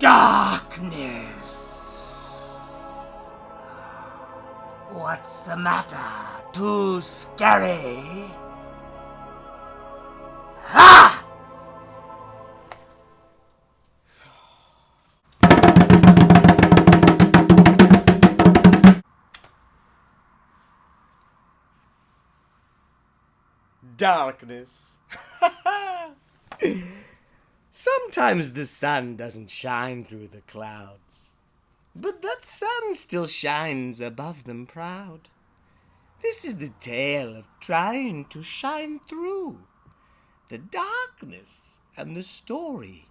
Darkness. What's the matter? Too scary? Ha! Darkness. Sometimes the sun doesn't shine through the clouds, but that sun still shines above them proud. This is the tale of trying to shine through the darkness and the story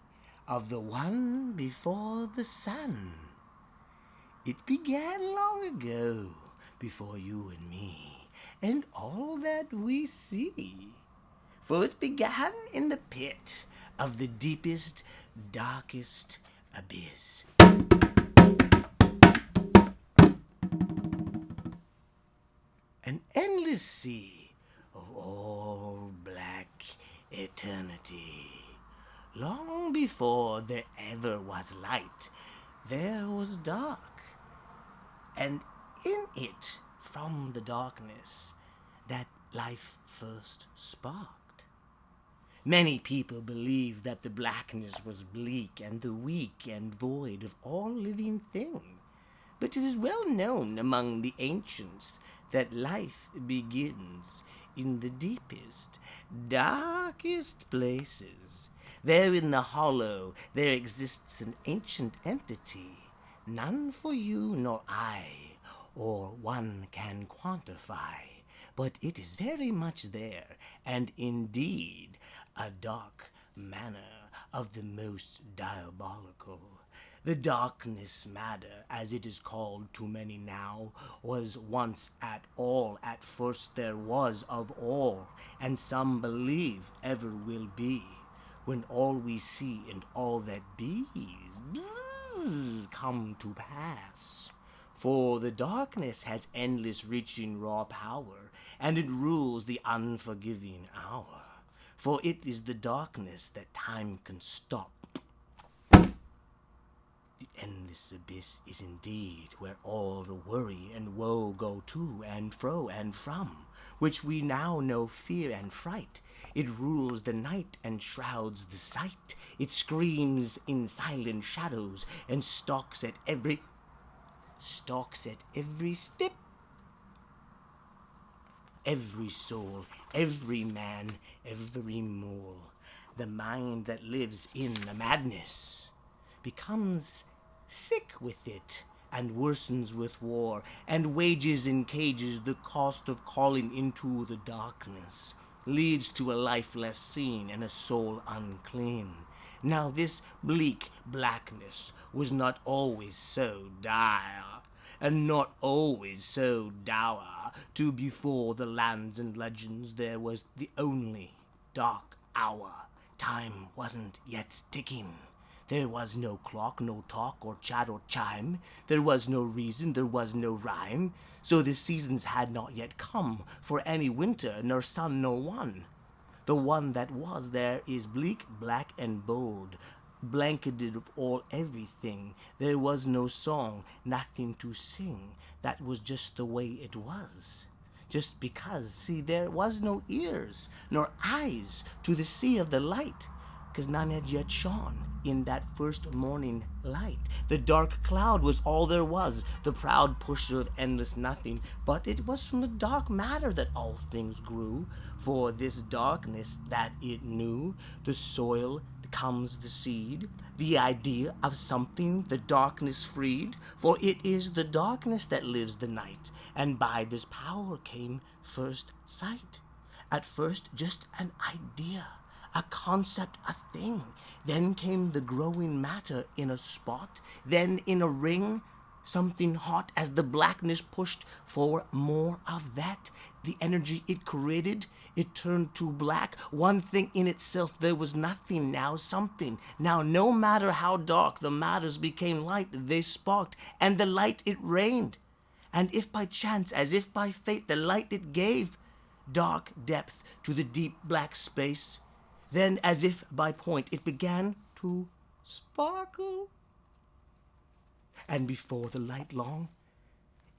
of the one before the sun. It began long ago, before you and me, and all that we see. For it began in the pit of the deepest, darkest abyss. An endless sea of all black eternity. Long before there ever was light, there was dark. And in it, from the darkness, that life first sparked. Many people believe that the blackness was bleak and the weak and void of all living thing. But it is well known among the ancients that life begins in the deepest, darkest places. There in the hollow there exists an ancient entity, none for you nor I, or one can quantify, but it is very much there, and indeed a dark manner of the most diabolical. The darkness matter, as it is called to many now, was once at all, at first there was of all, and some believe ever will be, when all we see and all that be's come to pass. For the darkness has endless reaching raw power, and it rules the unforgiving hour. For it is the darkness that time can stop. The endless abyss is indeed where all the worry and woe go to and fro and from, which we now know fear and fright. It rules the night and shrouds the sight. It screams in silent shadows and stalks at every step. Every soul, every man, every mole. The mind that lives in the madness becomes sick with it, and worsens with war, and wages in cages the cost of calling into the darkness, leads to a life less seen and a soul unclean. Now this bleak blackness was not always so dire, and not always so dour, to before the lands and legends there was the only dark hour. Time wasn't yet ticking. There was no clock, no talk, or chat, or chime. There was no reason, there was no rhyme. So the seasons had not yet come, for any winter, nor sun, nor one. The one that was there is bleak, black, and bold, blanketed of all everything. There was no song, nothing to sing. That was just the way it was. Just because, see, there was no ears, nor eyes to the sea of the light, 'cause none had yet shone in that first morning light. The dark cloud was all there was, the proud pusher of endless nothing. But it was from the dark matter that all things grew. For this darkness that it knew, the soil comes the seed, the idea of something the darkness freed. For it is the darkness that lives the night, and by this power came first sight. At first just an idea, a concept, a thing. Then came the growing matter in a spot, then in a ring, something hot. As the blackness pushed for more of that, the energy it created, it turned to black. One thing in itself, there was nothing, now something. Now no matter how dark the matters became light, they sparked, and the light it rained. And if by chance, as if by fate, the light it gave dark depth to the deep black space, then as if by point it began to sparkle And before the light long,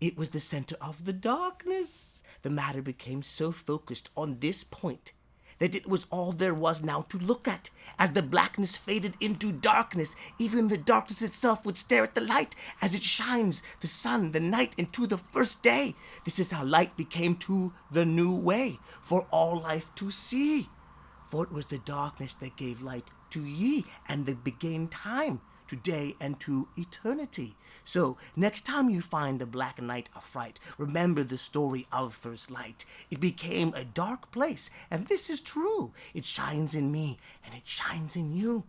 it was the center of the darkness. The matter became so focused on this point that it was all there was now to look at. As the blackness faded into darkness, even the darkness itself would stare at the light as it shines, the sun, the night, into the first day. This is how light became to the new way for all life to see. For it was the darkness that gave light to ye, and that began time, today, and to eternity. So, next time you find the black night a fright, remember the story of first light. It became a dark place, and this is true. It shines in me, and it shines in you.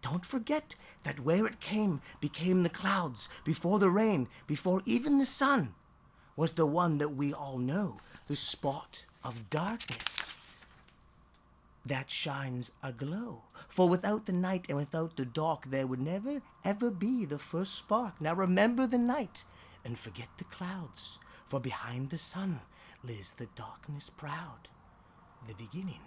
Don't forget that where it came became the clouds, before the rain, before even the sun, was the one that we all know, the spot of darkness that shines aglow. For without the night and without the dark, there would never, ever be the first spark. Now remember the night and forget the clouds, for behind the sun lives the darkness proud, the beginning.